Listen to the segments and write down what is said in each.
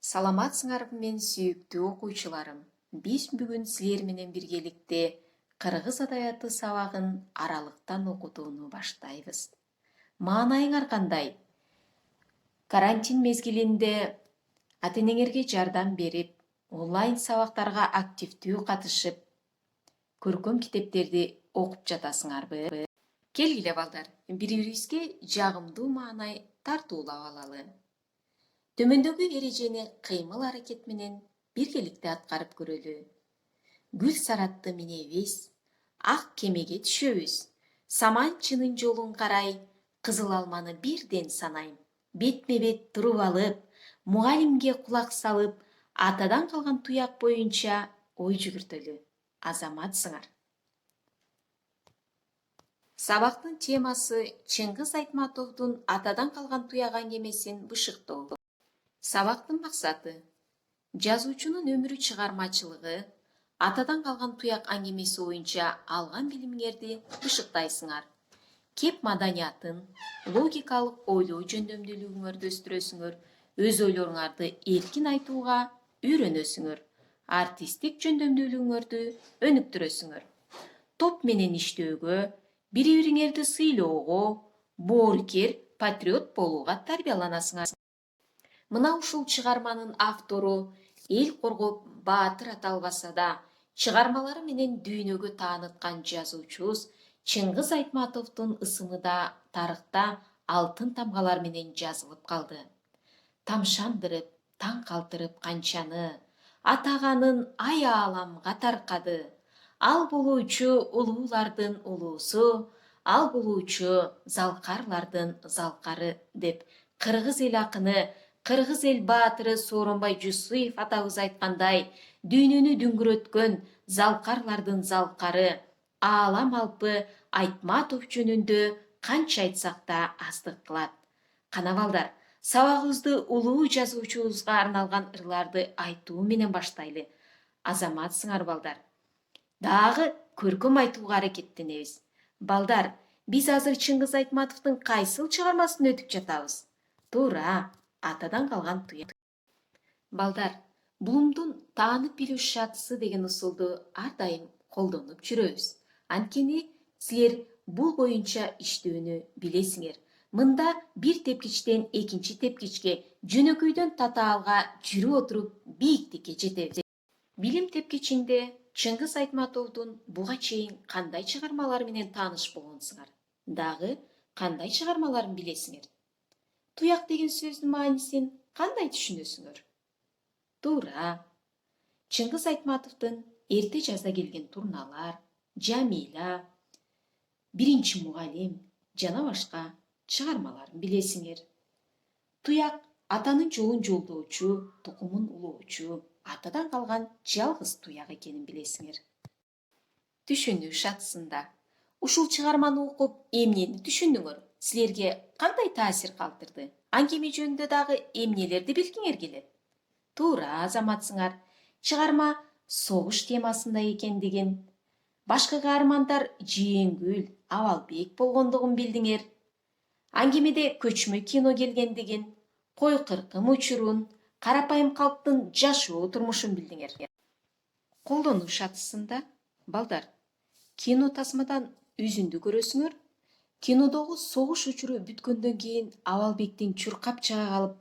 Саламатсыңарбы мен сүйүктүү окуучуларым. Биз бүгүн силер менен биргеликте кыргыз адабияты сабагын аралыктан окутууну баштайбыз. Маанайыңар кандай? Карантин мезгилинде ата-энеңерге жардам берип, онлайн сабактарга активдүү катышып, көркөм китептерди окуп жатасыңарбы? Келгиле балдар, бири-бирибизге жагымдуу маанай тартуулап алалы. Төмөндөгү эрежени кыймыл аракет менен биргеликте аткарып көрөлү. Гүл саратты минебиз, ак кемеге түшөбүз. Саманчынын жолун карай, кызыл алманы бирден санайм. Бетме-бет туруп алып, мугалимге кулак салып, атадан калган туяк боюнча ой жүгүртөлү. Азаматсыңар. Сабактын темасы Чыңгыз Айтматовдун атадан калган туяк аңгемесин бышыктоо. Сабактын максаты жазуучунун өмүрү чыгармачылыгы, атадан калган туяк аңгемеси боюнча алган билимиңерди бышыктайсыңар. Кеп маданиятын, логикалык ойлоо жөндөмдүүлүгүңөрдү өстүрөсүңөр, өз ойлоруңарды эркин айтууга үйрөнөсүңөр, артисттик жөндөмдүүлүгүңөрдү өнүктүрөсүңөр. Топ менен иштөөгө, бири-бириңерди сыйлоого, боорукер, патриот болууга тарбияланасыңар. Мына ушул чыгарманын автору эл коргоп баатыр аталбаса да, чыгармалары менен дүйнөгө тааныткан жазуучубуз Чыңгыз Айтматовдун ысымы да тарыхта алтын тамгалар менен жазылып калды. Тамшандырып, таң калтырып канчаны, атаганын ай ааламга таркады. Ал болуучу улуулардын улуусу, ал болуучу залкарлардын залкары деп кыргыз эл акыны, кыргыз эл баатыры Сооронбай Жусуев атабыз айткандай, дүйнөнү дүңгүрөткөн залкарлардын залкары, аалам алпы Айтматов жөнүндө канча айтсак да аздык кылат. Кана балдар, сабагыбызды улуу жазуучубузга арналган ырларды айтуу менен баштайлы. Азаматсыңар балдар. Дагы көркөм айтууга аракеттенебиз. Балдар, биз азыр Чыңгыз Айтматовдун кайсыл чыгармасын өтүп жатабыз? Туура, атадан калган туяк. Балдар, Блумдун таанып билүү шатысы деген усулду ар дайым колдонуп жүрөбүз. Анткени силер бул боюнча иштөөнү билесиңер. Мында бир тепкичтен экинчи тепкичке, жөнөкөйдөн татаалга жүрүп отуруп бийиктикке жетебиз. Билим тепкичинде Чыңгыз Айтматовдун буга чейин кандай чыгармалары менен тааныш болгонсуңар? Дагы кандай чыгармаларын билесиңер? Туяк деген сөздүн маанисин кандай түшүнөсүңөр? Туура. Чыңгыз Айтматовдун эрте жазда келген турналар, Жамиля, биринчи мугалим жана башка чыгармаларын билесиңер. Туяк атанын жолун жолдоочу, тукумун улоочу, атадан калган жалгыз туяк экенин билесиңер. Түшүнүү шатысында ушул чыгарманы окуп эмнени түшүндүңөр? Силерге кандай таасир калтырды? Аңгеме жөнүндө дагы эмнелерди билгиңер келет? Туура, азаматсыңар. Чыгарма согуш темасында экендигин, башкы каармандар Жээнгүл, Абалбек болгондугун билдиңер. Аңгемеде көчмө кино келгендигин, кой кыркым учурун, карапайым калктын жашоо турмушун билдиңер. Колдонуу шатысында, балдар, кино тасмадан үзүндү көрөсүңөр. Кинодогу согуш учуру бүткөндөн кийин Абалбектин чуркап чыга калып,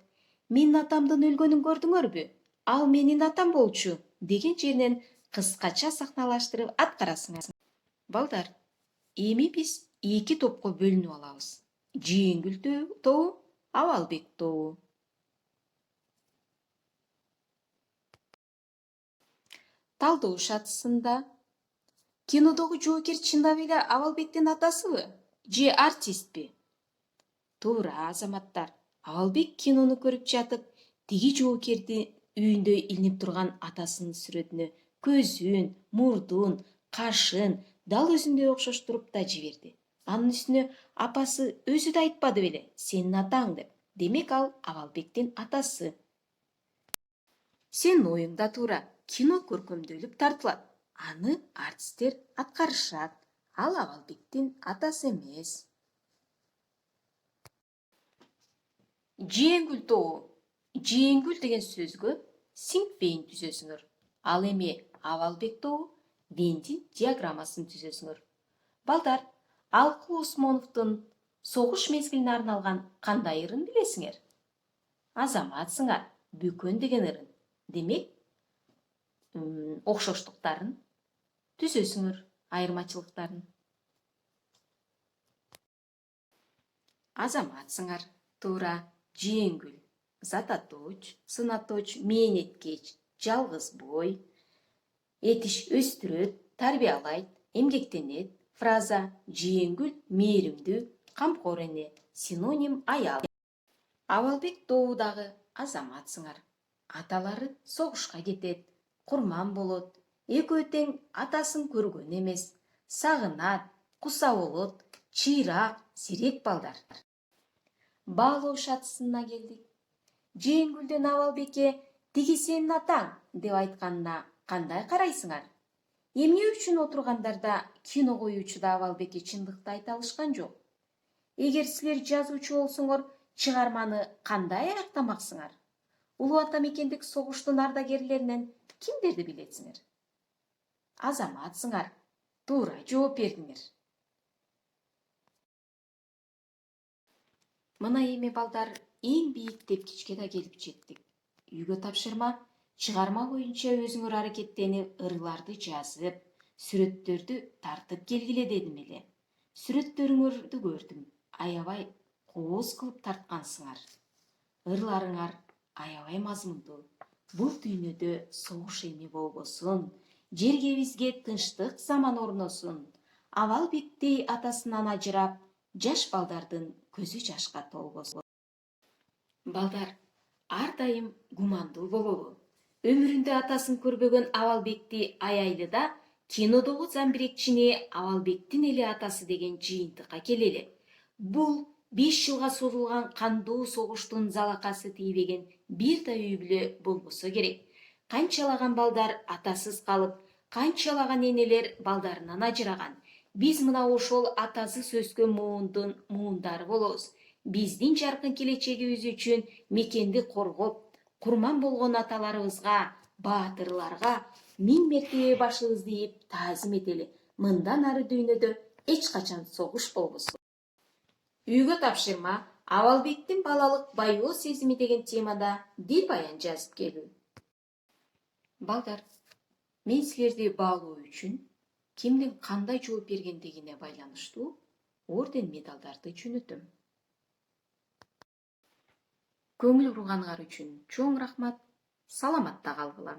"Менин атамдын өлгөнүн көрдүңөрбү? Ал менин атам болчу" деген жеринен кыскача сахналаштырып аткарасыңар. Балдар, эми биз эки топко бөлүнүп алабыз. Жээнгүл тобу, Абалбек тобу. Талдоо шатысында кинодогу жоокер чындап эле Абалбектин атасыбы же артистпи? Туура, азаматтар. Абалбек кинону көрүп жатып, тиги жоокерди үйүндө илинип турган атасынын сүрөтүнө көзүн, мурдун, кашын дал өзүндөй окшоштуруп да жиберди. Анын үстүнө апасы өзү да айтпады беле, сенин атаң деп. Демек ал Абалбектин атасы. Сенин оюң да туура. Кино көркөмдөлүп тартылат. Аны артисттер аткарышат. Ал Абалбектин атасы эмес. Жээнгүл тобу. жээңгүл деген сөзгө сиңкпейин түзөсүңөр. Ал эми абалбек тобу Вендин диаграммасын түзөсүңөр. Балдар, Алкы Осмоновдун согуш мезгилине арналган кандай ырын билесиңер? Азаматсыңар, Бөкөн деген ырын. Демек, окшоштуктарын түзөсүңөр, айырмачылыктарын. Азаматсыңар, туура, жээңгүл, зататоч, сынаточ, мээнеткеч, жалгыз бой, этиш өстүрөт, тарбиялайт, эмгектенет, фраза жээңгүл, мээримдүү, камкор эне, синоним аял. Абалбек тобудагы азаматсыңар. Аталары согушка кетет, курман болот, экөө тең атасын көргөн эмес, сагынат, куса болот, чыйраак, зерек балдар. Баалоо шатысына келдик. Жээңгүлдүн Абалбекке «тиги сенин атаң» деп айтканына кандай карайсыңар? Эмне үчүн отургандарда кино коюучуда Абалбекке чындыкты айта алышкан жок? Эгер силер жазуучу болсоңор, чыгарманы кандай аяктамаксыңар? Улуу ата мекендик согуштун ардагерлеринен кимдерди билесиңер? Азаматсыңар, туура жооп бердиңер. Мына эми балдар, эң бийик тепкичке да келип жеттик. Үйгө тапшырма, чыгарма боюнча өзүңөр аракеттенип ырларды жазып, сүрөттөрдү тартып келгиле дедим эле. Сүрөттөрүңөрдү көрдүм, аябай кооз кылып тарткансыңар. Ырларыңар аябай мазмундуу. Бул дүйнөдө согуш эми болбосун, жерге бизге тынчтык заман орносун. Абалбектей атасынан ажырап, жаш балдардын көзү жашка толбосун. Балдар, ар дайым гумандуу бололу. Өмүрүндө атасын көрбөгөн Абалбекти аяйлы да, кинодогу Замбирекчине Абалбектин эле атасы деген жыйынтыкка келели. Бул 5 жылга созулган кандуу согуштун залакасы тийбеген бир да үй бүлө болбосо керек. Канчалаган балдар атасыз калып, канчалаган энелер балдарынан ажыраган. Биз мына ошол атасыз өскөн муундун муундары болобуз. Биздин жаркын келечегибиз үчүн мекенди коргоп, курман болгон аталарыбызга, баатырларга миң мертебе башыбызды ийип таазим этели. Мындан ары дүйнөдө эч качан согуш болбосун. Үйгө тапшырма, Абалбектин балалык байоо сезими деген темада дил баян жазып келүү. Балдар, мен силерди баалоо үчүн кимдин кандай жооп бергендигине байланыштуу орден медалдарды жөнөтөм. Көңүл бурганыңар үчүн чоң рахмат. Саламатта калгыла.